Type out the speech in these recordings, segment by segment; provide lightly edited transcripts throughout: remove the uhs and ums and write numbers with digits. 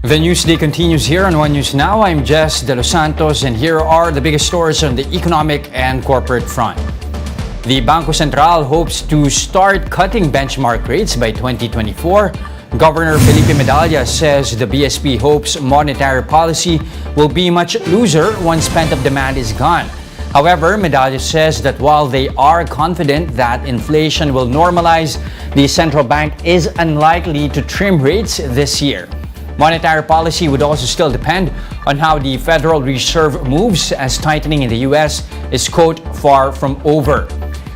The Newsday continues here on One News Now. I'm Jess De Los Santos, and here are the biggest stories on the economic and corporate front. The Bangko Sentral hopes to start cutting benchmark rates by 2024. Governor Felipe Medalla says the BSP hopes monetary policy will be much looser once pent-up demand is gone. However, Medalla says that while they are confident that inflation will normalize, the central bank is unlikely to trim rates this year. Monetary policy would also still depend on how the Federal Reserve moves, as tightening in the U.S. is, quote, far from over.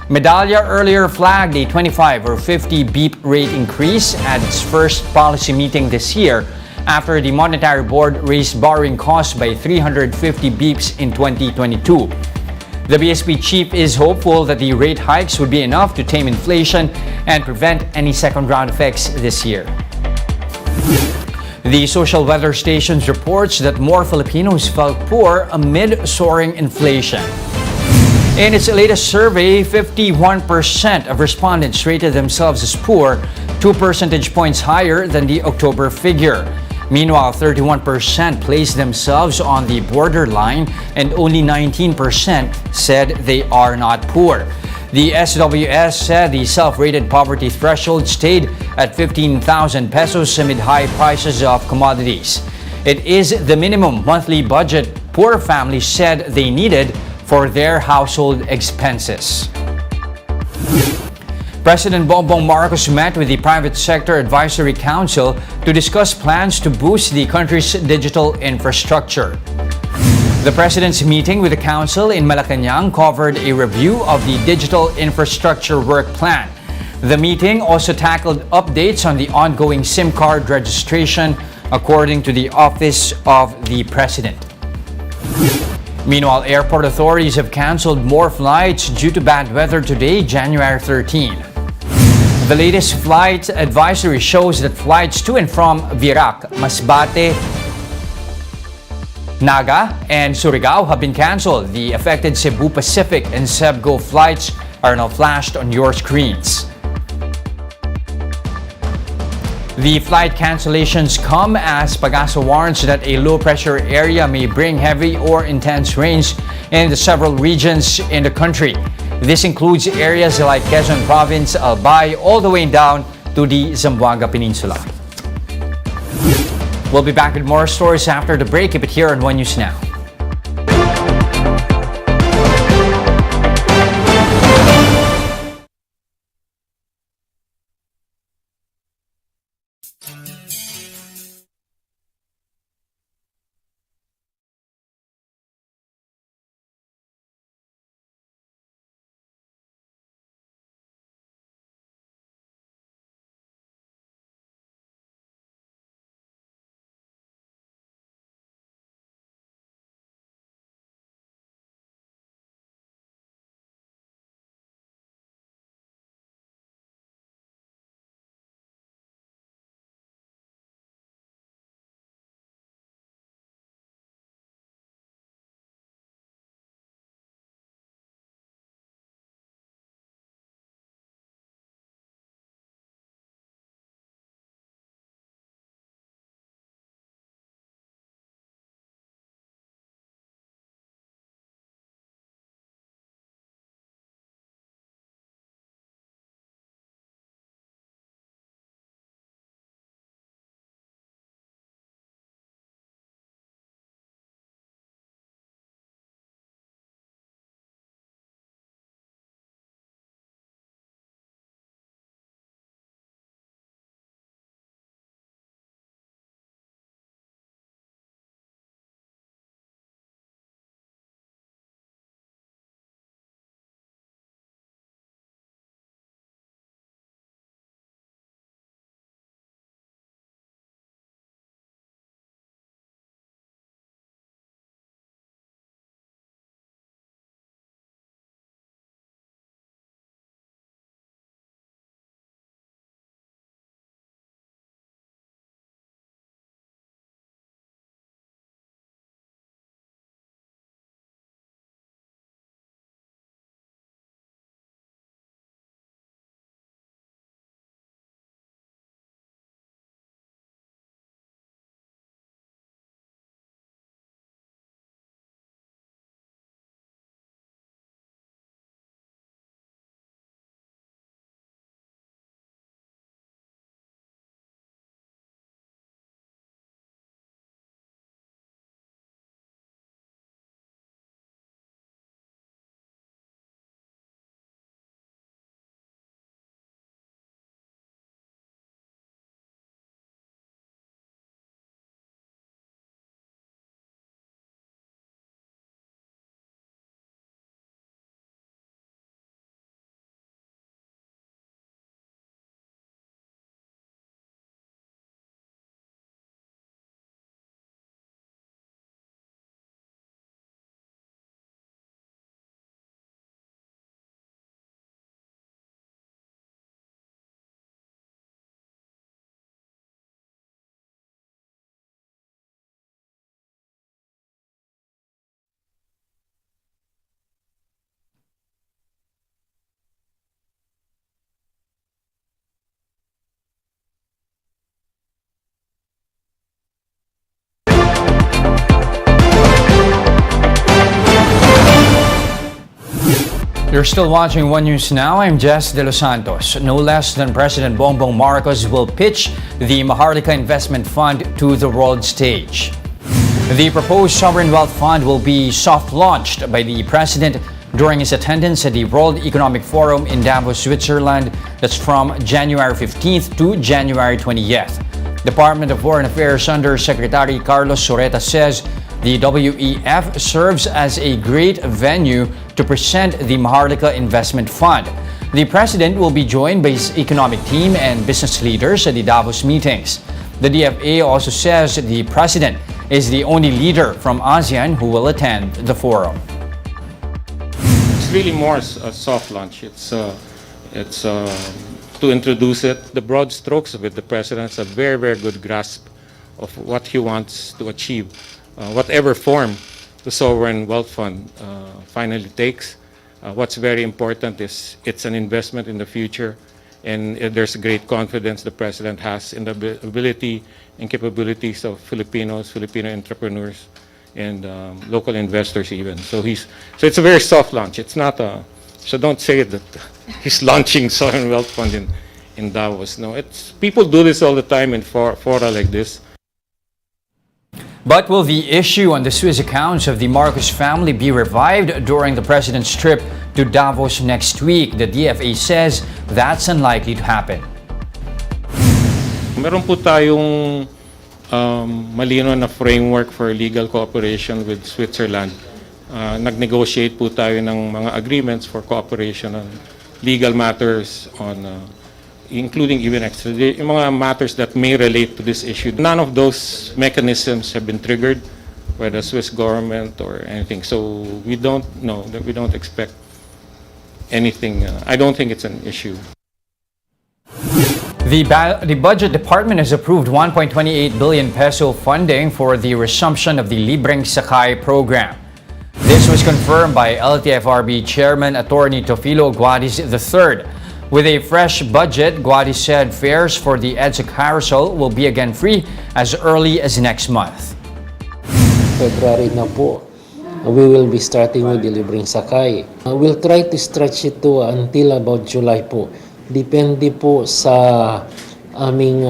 Medalla earlier flagged a 25 or 50 BP rate increase at its first policy meeting this year after the Monetary Board raised borrowing costs by 350 BPs in 2022. The BSP chief is hopeful that the rate hikes would be enough to tame inflation and prevent any second-round effects this year. The Social Weather Stations reports that more Filipinos felt poor amid soaring inflation. In its latest survey, 51% of respondents rated themselves as poor, 2 percentage points higher than the October figure. Meanwhile, 31% placed themselves on the borderline and only 19% said they are not poor. The SWS said the self-rated poverty threshold stayed at 15,000 pesos amid high prices of commodities. It is the minimum monthly budget poor families said they needed for their household expenses. President Bongbong Marcos met with the Private Sector Advisory Council to discuss plans to boost the country's digital infrastructure. The President's meeting with the Council in Malacanang covered a review of the Digital Infrastructure Work Plan. The meeting also tackled updates on the ongoing SIM card registration, according to the Office of the President. Meanwhile, airport authorities have canceled more flights due to bad weather today, January 13. The latest flight advisory shows that flights to and from Virac, Masbate, Naga, and Surigao have been canceled. The affected Cebu Pacific and Cebgo flights are now flashed on your screens. The flight cancellations come as Pagasa warns that a low-pressure area may bring heavy or intense rains in the several regions in the country. This includes areas like Quezon Province, Albay, all the way down to the Zamboanga Peninsula. We'll be back with more stories after the break. Keep it here on One News Now. You're still watching One News Now. I'm Jess De Los Santos. No less than President Bongbong Marcos will pitch the Maharlika Investment Fund to the world stage. The proposed sovereign wealth fund will be soft-launched by the President during his attendance at the World Economic Forum in Davos, Switzerland. That's from January 15th to January 20th. Department of Foreign Affairs Under Secretary Carlos Soreta says the WEF serves as a great venue to present the Maharlika Investment Fund. The President will be joined by his economic team and business leaders at the Davos meetings. The DFA also says the President is the only leader from ASEAN who will attend the forum. It's really more a soft launch. It's to introduce it. The broad strokes of it, the President has a very, very good grasp of what he wants to achieve. Whatever form the Sovereign Wealth Fund finally takes, what's very important is it's an investment in the future, and there's great confidence the President has in the ability and capabilities of Filipinos, Filipino entrepreneurs, and local investors even. So it's a very soft launch. It's not so don't say that he's launching Sovereign Wealth Fund in Davos. No, people do this all the time in fora like this. But will the issue on the Swiss accounts of the Marcos family be revived during the President's trip to Davos next week? The DFA says that's unlikely to happen. Meron po tayong malino na framework for legal cooperation with Switzerland. Nag-negotiate po tayo ng mga agreements for cooperation on legal matters, including even extradition, yung mga matters that may relate to this issue. None of those mechanisms have been triggered by the Swiss government or anything. So we don't know, that we don't expect anything. I don't think it's an issue. The Budget Department has approved 1.28 billion peso funding for the resumption of the Libreng Sakay program. This was confirmed by LTFRB Chairman Attorney Teofilo Guadis III. With a fresh budget, Guadis said fares for the EDSA carousel will be again free as early as next month. February na po, we will be starting with the Libreng Sakay. We'll try to stretch it to until about July po. Depende po sa aming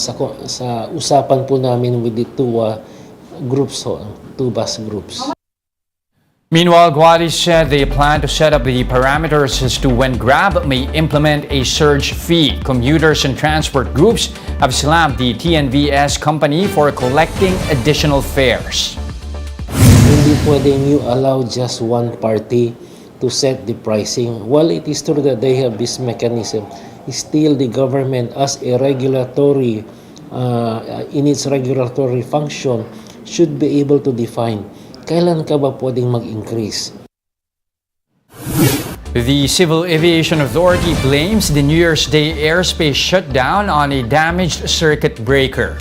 sa usapan po namin with the two bus groups. Meanwhile, Guadis said they plan to set up the parameters as to when Grab may implement a surge fee. Commuters and transport groups have slammed the TNVS company for collecting additional fares. Hindi pwedeng you allow just one party to set the pricing. While it is true that they have this mechanism, still the government as a regulatory, in its regulatory function, should be able to define kailan ka ba pwedeng mag-increase. The Civil Aviation Authority blames the New Year's Day airspace shutdown on a damaged circuit breaker.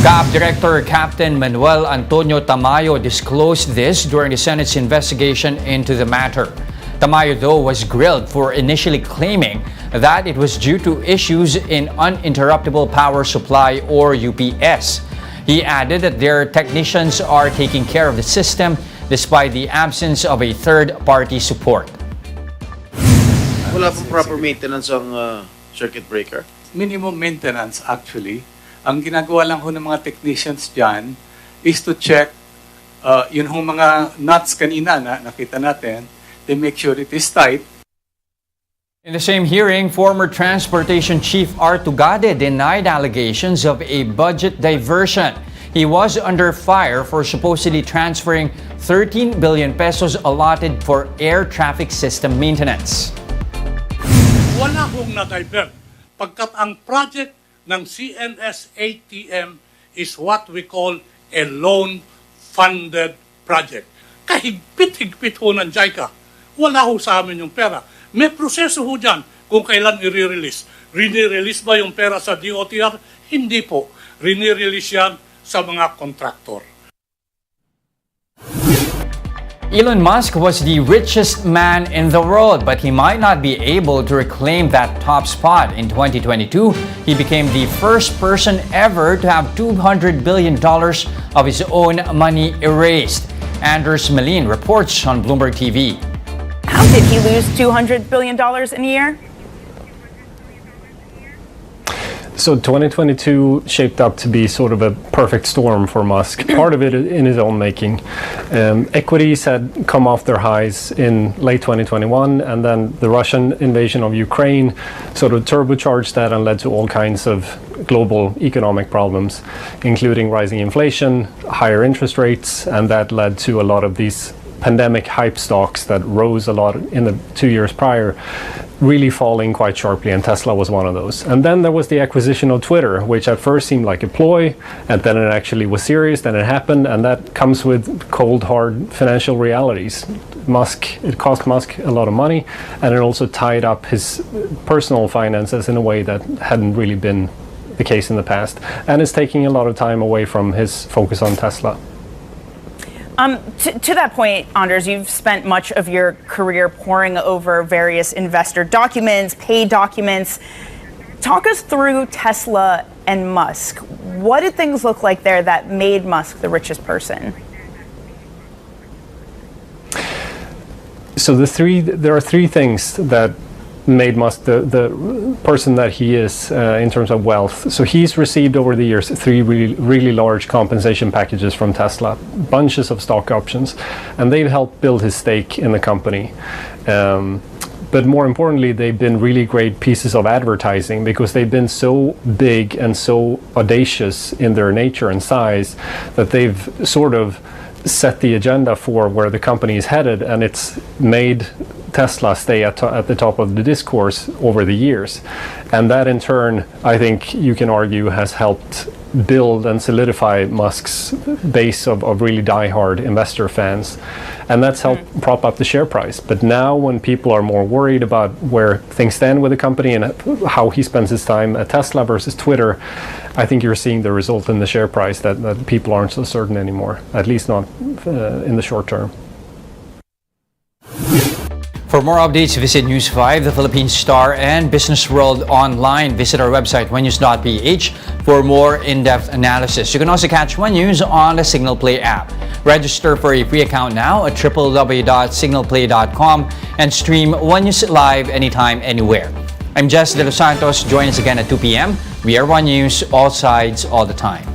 CAAP Director Captain Manuel Antonio Tamayo disclosed this during the Senate's investigation into the matter. Tamayo, though, was grilled for initially claiming that it was due to issues in uninterruptible power supply or UPS. He added that their technicians are taking care of the system despite the absence of a third-party support. Wala pong proper maintenance ang circuit breaker? Minimum maintenance actually. Ang ginagawa lang ho ng mga technicians dyan is to check yun hong mga nuts kanina na nakita natin. They make sure it is tight. In the same hearing, former Transportation Chief Art Tugade denied allegations of a budget diversion. He was under fire for supposedly transferring 13 billion pesos allotted for air traffic system maintenance. Wala hong na-divert pagkat ang project ng CNS-ATM is what we call a loan-funded project. Kahigpit-higpit ho ng JICA. Wala ho sa amin yung pera. May proseso ho dyan kung kailan i-release. Rini-release ba yung pera sa DOTR? Hindi po. Rini-release yan sa mga kontraktor. Elon Musk was the richest man in the world, but he might not be able to reclaim that top spot. In 2022, he became the first person ever to have $200 billion of his own money erased. Anders Melin reports on Bloomberg TV. How did he lose $200 billion in a year? So 2022 shaped up to be sort of a perfect storm for Musk. Part of it in his own making. Equities had come off their highs in late 2021, and then the Russian invasion of Ukraine sort of turbocharged that and led to all kinds of global economic problems, including rising inflation, higher interest rates, and that led to a lot of these pandemic hype stocks that rose a lot in the 2 years prior, really falling quite sharply, and Tesla was one of those. And then there was the acquisition of Twitter, which at first seemed like a ploy, and then it actually was serious, then it happened, and that comes with cold, hard financial realities. It cost Musk a lot of money, and it also tied up his personal finances in a way that hadn't really been the case in the past, and it's taking a lot of time away from his focus on Tesla. To that point, Anders, you've spent much of your career poring over various investor documents, paid documents. Talk us through Tesla and Musk. What did things look like there that made Musk the richest person? So there are three things that made Musk the person that he is in terms of wealth. So he's received over the years 3 really large compensation packages from Tesla, bunches of stock options, and they've helped build his stake in the company. But more importantly, they've been really great pieces of advertising because they've been so big and so audacious in their nature and size that they've sort of set the agenda for where the company is headed, and it's made Tesla stay at the top of the discourse over the years. And that in turn, I think you can argue, has helped build and solidify Musk's base of really die-hard investor fans. And that's helped prop up the share price. But now when people are more worried about where things stand with the company and how he spends his time at Tesla versus Twitter, I think you're seeing the result in the share price that people aren't so certain anymore, at least not in the short term. For more updates, visit News 5, the Philippine Star, and Business World online. Visit our website, onenews.ph, for more in-depth analysis. You can also catch One News on the Signal Play app. Register for a free account now at www.signalplay.com and stream One News live anytime, anywhere. I'm Jess De Los Santos. Join us again at 2 p.m. We are One News, all sides, all the time.